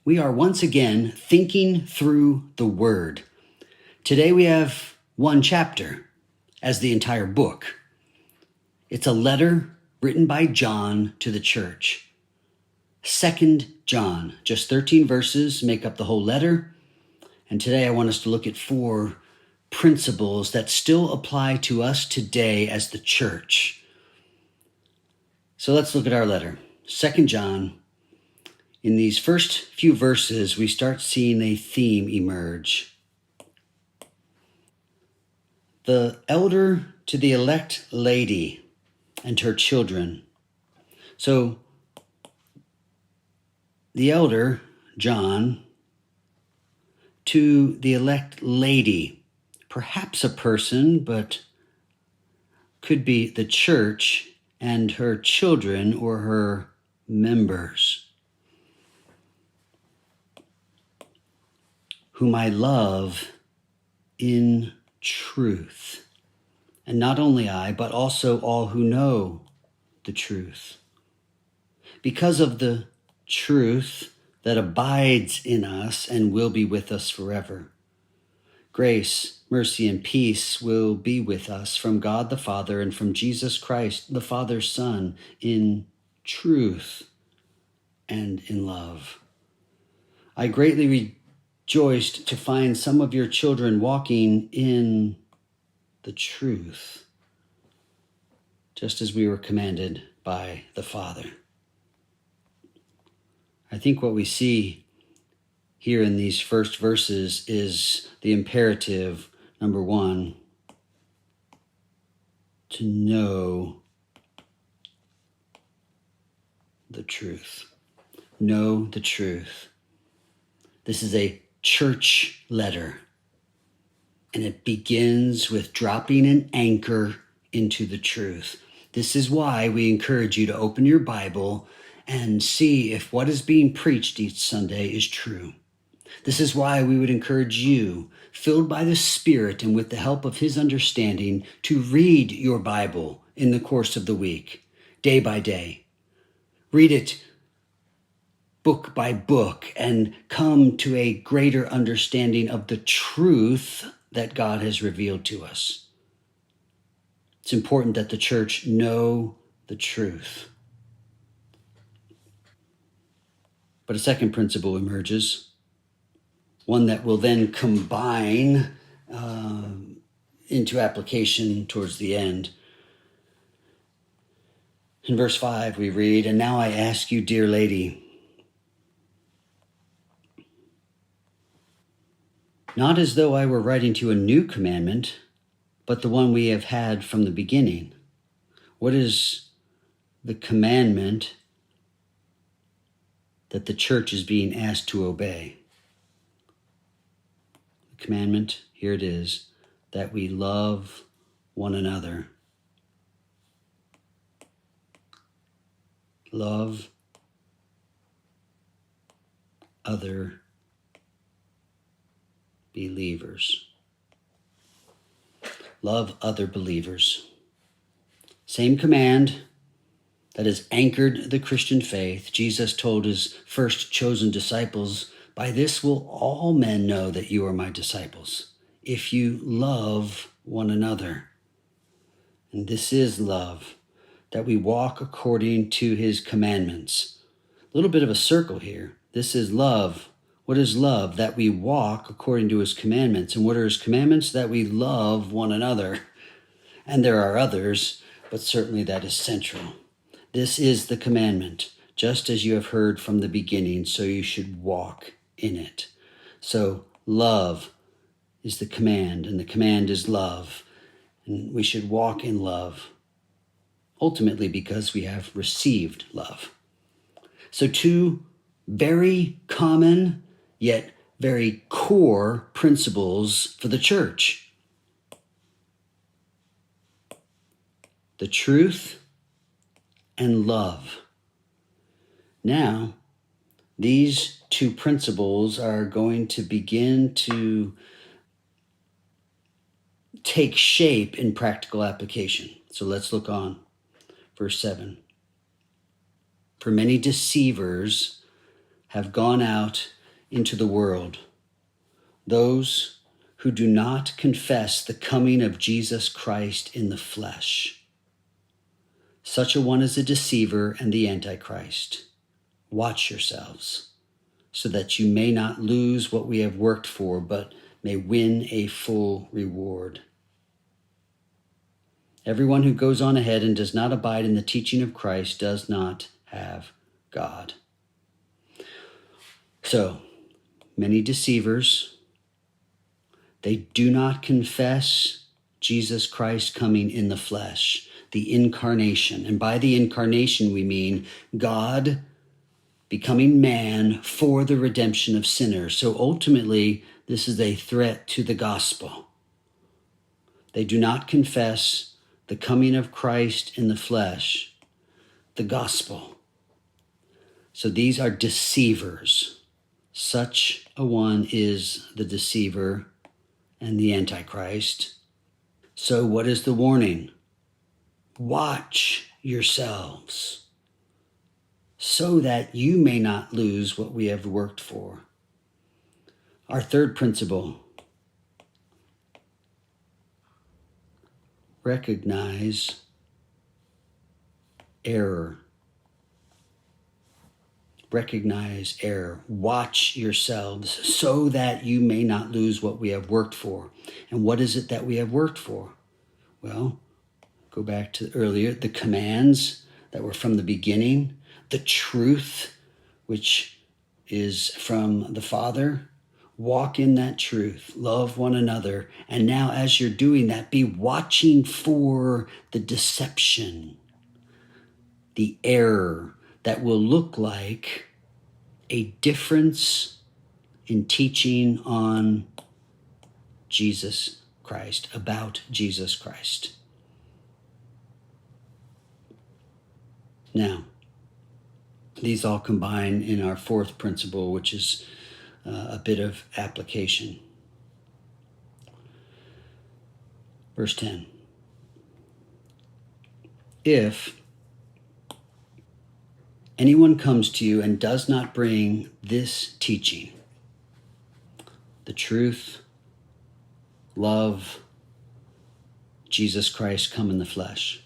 We are once again thinking through the Word. Today we have one chapter as the entire book. It's a letter written by John to the church. 2 John, just 13 verses make up the whole letter. And today I want us to look at 4 principles that still apply to us today as the church. So let's look at our letter. 2 John. In these first few verses, we start seeing a theme emerge. The elder to the elect lady and her children. So the elder, John, to the elect lady, perhaps a person, but could be the church and her children or her members, whom I love in truth. And not only I, but also all who know the truth. Because of the truth that abides in us and will be with us forever. Grace, mercy, and peace will be with us from God the Father and from Jesus Christ, the Father's Son, in truth and in love. I greatly rejoiced to find some of your children walking in the truth, just as we were commanded by the Father. I think what we see here in these first verses is the imperative, number 1, to know the truth. Know the truth. This is a church letter, and it begins with dropping an anchor into the truth. This is why we encourage you to open your Bible and see if what is being preached each Sunday is true. This is why we would encourage you, filled by the Spirit and with the help of His understanding, to read your Bible in the course of the week, day by day. Read it book by book and come to a greater understanding of the truth that God has revealed to us. It's important that the church know the truth. But a second principle emerges, one that will then combine into application towards the end. In verse 5 we read, "And now I ask you, dear lady, not as though I were writing to you a new commandment, but the one we have had from the beginning." What is the commandment that the church is being asked to obey? The commandment, here it is, that we love one another. Love other believers. Love other believers. Same command that has anchored the Christian faith. Jesus told his first chosen disciples, "By this will all men know that you are my disciples, if you love one another." And this is love, that we walk according to his commandments. A little bit of a circle here. This is love. What is love? That we walk according to his commandments. And what are his commandments? That we love one another. And there are others, but certainly that is central. This is the commandment, just as you have heard from the beginning, so you should walk in it. So love is the command, and the command is love. And we should walk in love, ultimately because we have received love. So 2 very common, yet very core principles for the church. The truth and love. Now, these 2 principles are going to begin to take shape in practical application. So let's look on. Verse 7. "For many deceivers have gone out into the world, those who do not confess the coming of Jesus Christ in the flesh. Such a one is a deceiver and the Antichrist. Watch yourselves, so that you may not lose what we have worked for, but may win a full reward. Everyone who goes on ahead and does not abide in the teaching of Christ does not have God. So, many deceivers, they do not confess Jesus Christ coming in the flesh, the incarnation. And by the incarnation, we mean God becoming man for the redemption of sinners. So ultimately, this is a threat to the gospel. They do not confess the coming of Christ in the flesh, the gospel. So these are deceivers. Such a one is the deceiver and the Antichrist. So what is the warning? Watch yourselves, so that you may not lose what we have worked for. Our third principle: recognize error. Recognize error. Watch yourselves so that you may not lose what we have worked for. And what is it that we have worked for? Well, go back to earlier, the commands that were from the beginning, the truth, which is from the Father. Walk in that truth, love one another. And now as you're doing that, be watching for the deception, the error that will look like a difference in teaching on Jesus Christ, about Jesus Christ. Now, these all combine in our fourth principle, which is a bit of application. Verse 10. If anyone comes to you and does not bring this teaching, the truth, love, Jesus Christ come in the flesh,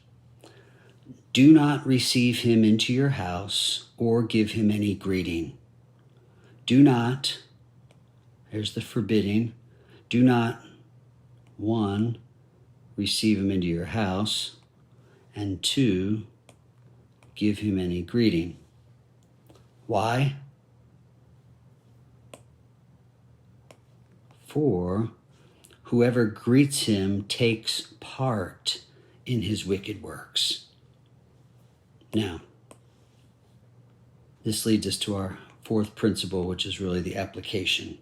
do not receive him into your house or give him any greeting. Do not, here's the forbidding, do not, 1, receive him into your house, and 2, give him any greeting. Why? For whoever greets him takes part in his wicked works. Now, this leads us to our fourth principle, which is really the application.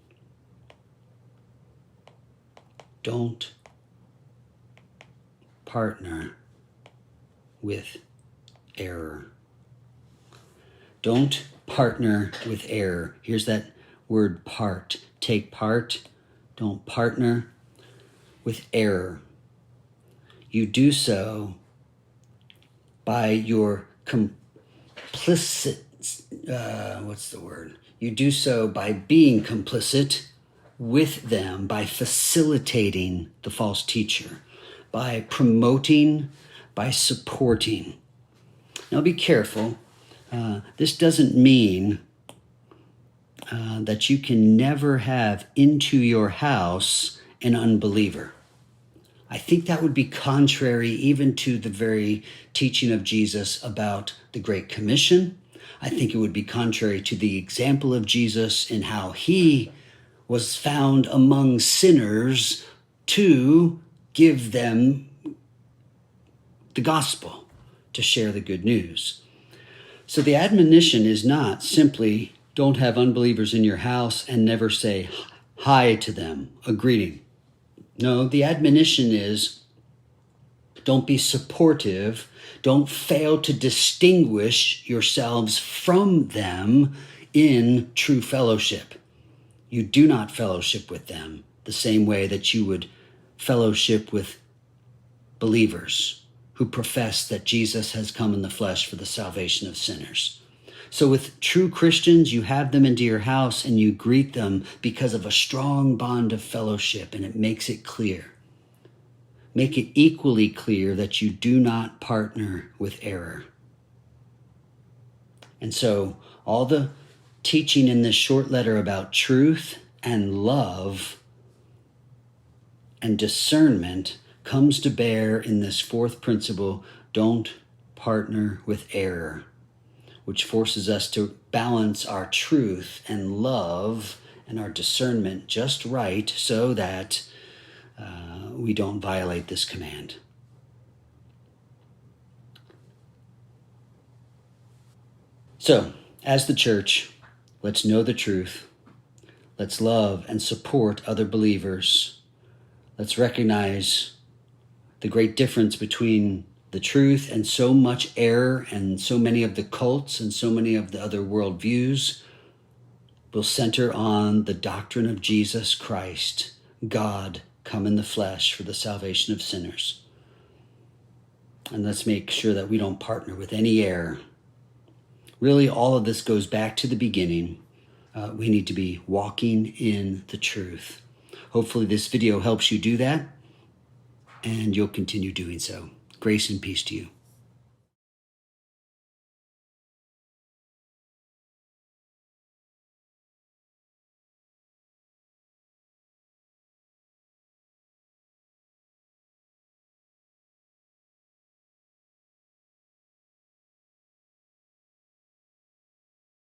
Don't partner with error. Don't partner with error. Here's that word part. Take part. Don't partner with error. You do so by your complicit, You do so by being complicit with them, by facilitating the false teacher, by promoting, by supporting. Now be careful. This doesn't mean that you can never have into your house an unbeliever. I think that would be contrary even to the very teaching of Jesus about the Great Commission. I think it would be contrary to the example of Jesus in how he was found among sinners to give them the gospel, to share the good news. So the admonition is not simply don't have unbelievers in your house and never say hi to them, a greeting. No, the admonition is don't be supportive. Don't fail to distinguish yourselves from them in true fellowship. You do not fellowship with them the same way that you would fellowship with believers who profess that Jesus has come in the flesh for the salvation of sinners. So with true Christians, you have them into your house and you greet them because of a strong bond of fellowship, and it makes it clear. Make it equally clear that you do not partner with error. And so all the teaching in this short letter about truth and love and discernment comes to bear in this fourth principle: don't partner with error, which forces us to balance our truth and love and our discernment just right so that we don't violate this command. So, as the church, let's know the truth. Let's love and support other believers. Let's recognize the great difference between the truth and so much error, and so many of the cults and so many of the other worldviews will center on the doctrine of Jesus Christ, God come in the flesh for the salvation of sinners. And let's make sure that we don't partner with any error. Really, all of this goes back to the beginning. We need to be walking in the truth. Hopefully this video helps you do that, and you'll continue doing so. Grace and peace to you.